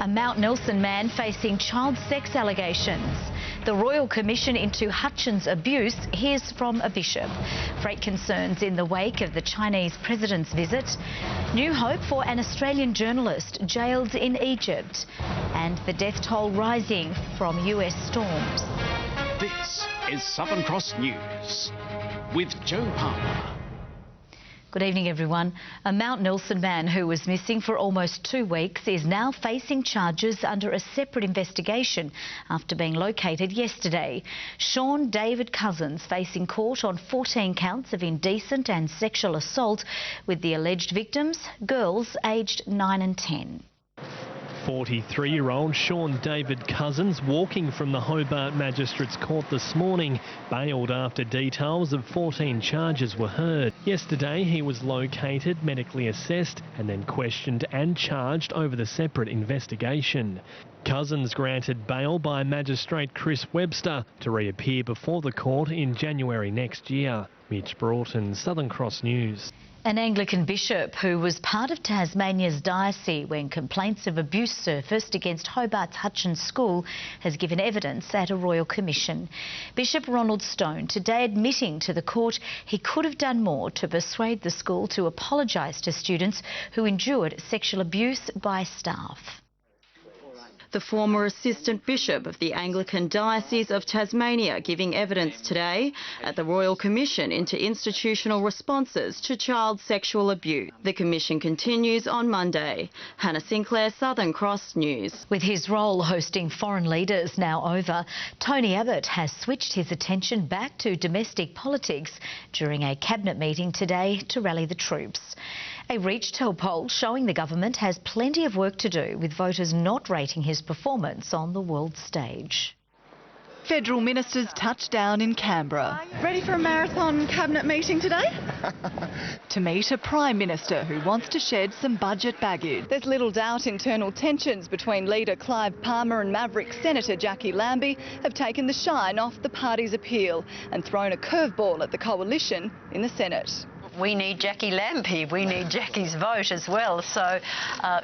A Mount Nelson man facing child sex allegations. The Royal Commission into Hutchins abuse hears from a bishop. Freight concerns in the wake of the Chinese president's visit. New hope for an Australian journalist jailed in Egypt. And the death toll rising from US storms. This is Southern Cross News with Joe Palmer. Good evening, everyone. A Mount Nelson man who was missing for almost 2 weeks is now facing charges under a separate investigation after being located yesterday. Sean David Cousins facing court on 14 counts of indecent and sexual assault with the alleged victims, girls aged 9 and 10. 43-year-old Sean David Cousins, walking from the Hobart Magistrates Court this morning, bailed after details of 14 charges were heard. Yesterday he was located, medically assessed and then questioned and charged over the separate investigation. Cousins granted bail by Magistrate Chris Webster to reappear before the court in January next year. Mitch Broughton, Southern Cross News. An Anglican bishop who was part of Tasmania's diocese when complaints of abuse surfaced against Hobart's Hutchins School has given evidence at a royal commission. Bishop Ronald Stone today admitting to the court he could have done more to persuade the school to apologise to students who endured sexual abuse by staff. The former Assistant Bishop of the Anglican Diocese of Tasmania giving evidence today at the Royal Commission into institutional responses to child sexual abuse. The commission continues on Monday. Hannah Sinclair, Southern Cross News. With his role hosting foreign leaders now over, Tony Abbott has switched his attention back to domestic politics during a cabinet meeting today to rally the troops. A Reachtel poll showing the government has plenty of work to do, with voters not rating his performance on the world stage. Federal ministers touch down in Canberra. Ready for a marathon cabinet meeting today? To meet a Prime Minister who wants to shed some budget baggage. There's little doubt internal tensions between leader Clive Palmer and Maverick Senator Jackie Lambie have taken the shine off the party's appeal and thrown a curveball at the coalition in the Senate. We need Jackie Lambie, we need Jackie's vote as well, so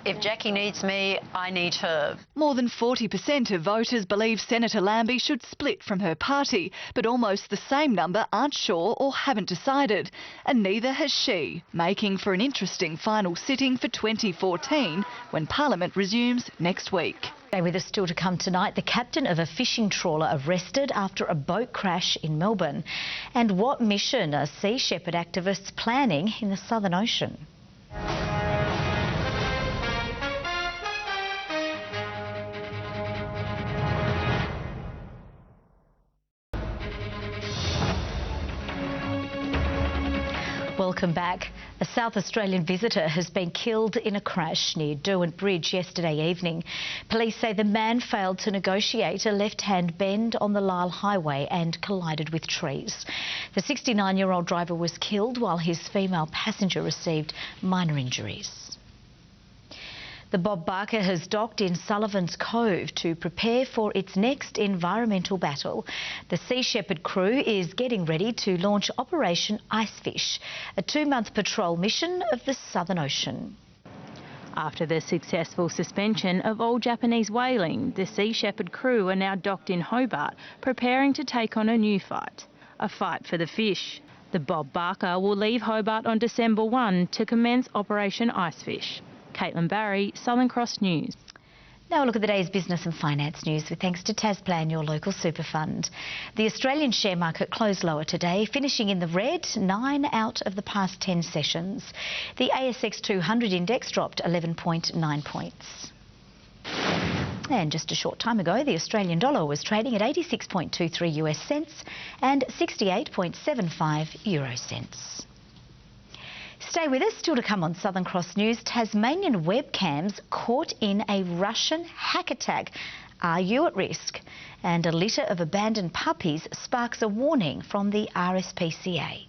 if Jackie needs me, I need her. More than 40% of voters believe Senator Lambie should split from her party, but almost the same number aren't sure or haven't decided, and neither has she, making for an interesting final sitting for 2014 when Parliament resumes next week. Stay with us, still to come tonight. The captain of a fishing trawler arrested after a boat crash in Melbourne. And what mission are Sea Shepherd activists planning in the Southern Ocean? Welcome back. A South Australian visitor has been killed in a crash near Derwent Bridge yesterday evening. Police say the man failed to negotiate a left-hand bend on the Lyle Highway and collided with trees. The 69-year-old driver was killed while his female passenger received minor injuries. The Bob Barker has docked in Sullivan's Cove to prepare for its next environmental battle. The Sea Shepherd crew is getting ready to launch Operation Icefish, a 2-month patrol mission of the Southern Ocean. After the successful suspension of all Japanese whaling, the Sea Shepherd crew are now docked in Hobart, preparing to take on a new fight, a fight for the fish. The Bob Barker will leave Hobart on December 1 to commence Operation Icefish. Caitlin Barry, Southern Cross News. Now a look at the day's business and finance news with thanks to Tasplan, your local super fund. The Australian share market closed lower today, finishing in the red 9 out of the past 10 sessions. The ASX 200 index dropped 11.9 points. And just a short time ago, the Australian dollar was trading at 86.23 US cents and 68.75 euro cents. Stay with us, still to come on Southern Cross News. Tasmanian webcams caught in a Russian hack attack. Are you at risk? And a litter of abandoned puppies sparks a warning from the RSPCA.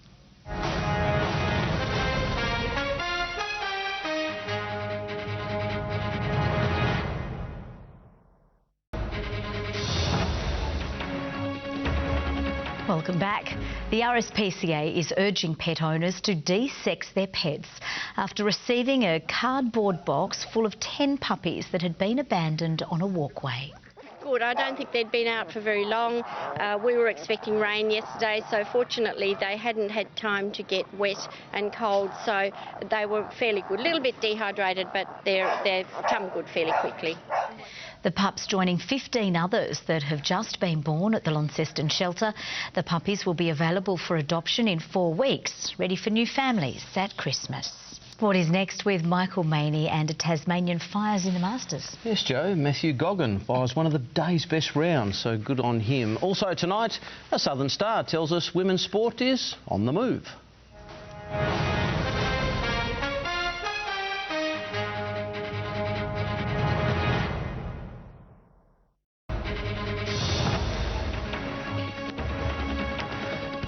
Welcome back. The RSPCA is urging pet owners to de-sex their pets after receiving a cardboard box full of 10 puppies that had been abandoned on a walkway. Good. I don't think they'd been out for very long. We were expecting rain yesterday, so fortunately they hadn't had time to get wet and cold, so they were fairly good. A little bit dehydrated, but they've come good fairly quickly. The pups joining 15 others that have just been born at the Launceston shelter. The puppies will be available for adoption in 4 weeks, ready for new families at Christmas. Sport is next with Michael Maney and a Tasmanian fires in the Masters. Yes, Joe. Matthew Goggin fires one of the day's best rounds, so good on him. Also tonight, a Southern Star tells us women's sport is on the move.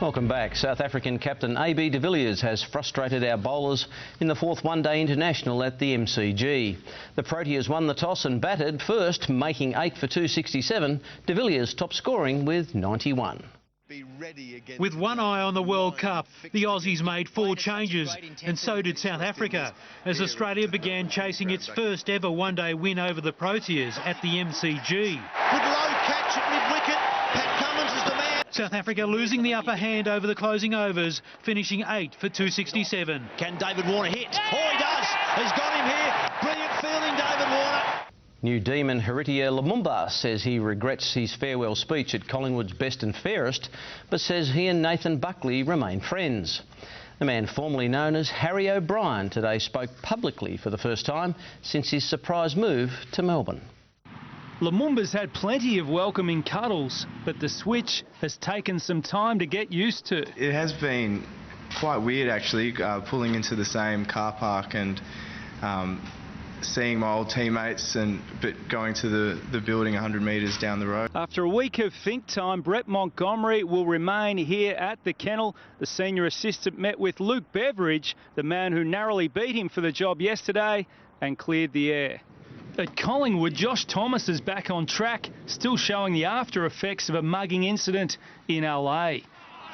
Welcome back. South African captain AB de Villiers has frustrated our bowlers in the 4th one-day international at the MCG. The Proteas won the toss and batted first, making 8 for 267. De Villiers top scoring with 91. With one eye on the World Cup, the Aussies made 4 changes, and so did South Africa, as Australia began chasing its first ever one-day win over the Proteas at the MCG. Good low catch at mid-wicket. Pat Cummins is the man. South Africa losing the upper hand over the closing overs, finishing 8 for 267. Can David Warner hit? Oh, he does. He's got him here. Brilliant fielding, David Warner. New demon Heritia Lumumba says he regrets his farewell speech at Collingwood's Best and Fairest, but says he and Nathan Buckley remain friends. The man formerly known as Harry O'Brien today spoke publicly for the first time since his surprise move to Melbourne. Lumumba's had plenty of welcoming cuddles, but the switch has taken some time to get used to. It has been quite weird actually, pulling into the same car park and seeing my old teammates but going to the building 100 metres down the road. After a week of think time, Brett Montgomery will remain here at the kennel. The senior assistant met with Luke Beveridge, the man who narrowly beat him for the job yesterday, and cleared the air. At Collingwood, Josh Thomas is back on track, still showing the after effects of a mugging incident in LA.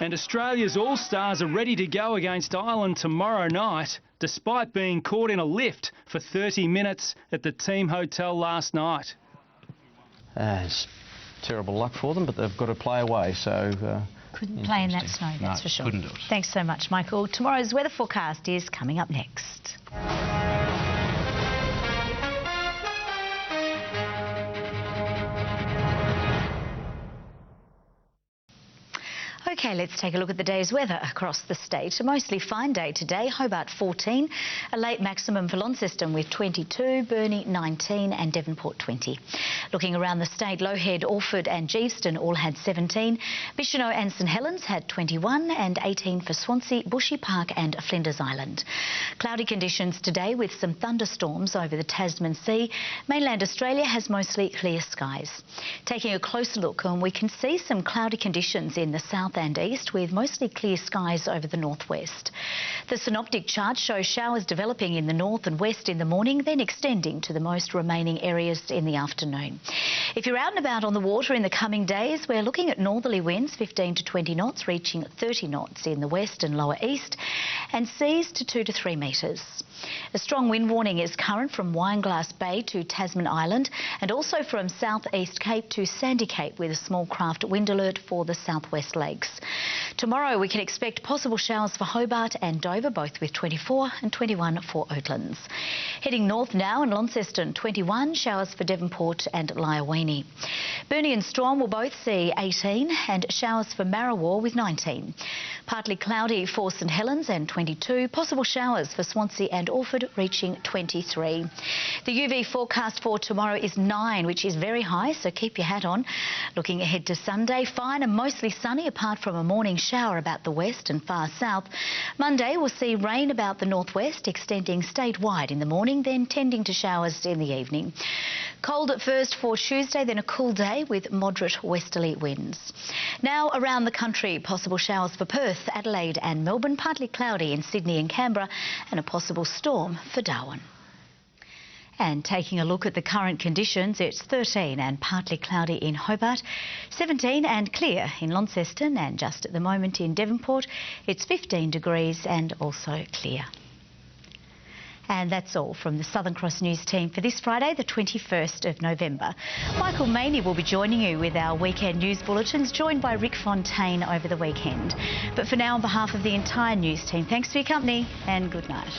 And Australia's All-Stars are ready to go against Ireland tomorrow night, despite being caught in a lift for 30 minutes at the team hotel last night. It's terrible luck for them, but they've got to play away, so... Couldn't play in that snow, that's for sure. Couldn't do it. Thanks so much, Michael. Tomorrow's weather forecast is coming up next. OK, let's take a look at the day's weather across the state. A mostly fine day today. Hobart 14, a late maximum for Launceston with 22, Burnie 19 and Devonport 20. Looking around the state, Lowhead, Alford and Geeveston all had 17. Bicheno and St Helens had 21 and 18 for Swansea, Bushy Park and Flinders Island. Cloudy conditions today with some thunderstorms over the Tasman Sea. Mainland Australia has mostly clear skies. Taking a closer look, and we can see some cloudy conditions in the south and east with mostly clear skies over the northwest. The synoptic chart shows showers developing in the north and west in the morning, then extending to the most remaining areas in the afternoon. If you're out and about on the water in the coming days, we're looking at northerly winds 15 to 20 knots, reaching 30 knots in the west and lower east, and seas to 2 to 3 metres. A strong wind warning is current from Wineglass Bay to Tasman Island and also from South East Cape to Sandy Cape, with a small craft wind alert for the southwest lakes. Tomorrow we can expect possible showers for Hobart and Dover, both with 24 and 21 for Oatlands. Heading north now, in Launceston 21, showers for Devonport and Lyowini. Burnie and Strong will both see 18 and showers for Marrawar with 19. Partly cloudy for St Helens and 22, possible showers for Swansea and Alford reaching 23. The UV forecast for tomorrow is 9, which is very high, so keep your hat on. Looking ahead to Sunday, fine and mostly sunny apart from a morning shower about the west and far south. Monday will see rain about the northwest, extending statewide in the morning, then tending to showers in the evening. Cold at first for Tuesday, then a cool day with moderate westerly winds. Now around the country, possible showers for Perth, Adelaide and Melbourne, partly cloudy in Sydney and Canberra, and a possible storm for Darwin. And taking a look at the current conditions, it's 13 and partly cloudy in Hobart, 17 and clear in Launceston, and just at the moment in Devonport, it's 15 degrees and also clear. And that's all from the Southern Cross News team for this Friday, the 21st of November. Michael Maney will be joining you with our weekend news bulletins, joined by Rick Fontaine over the weekend. But for now, on behalf of the entire news team, thanks for your company and good night.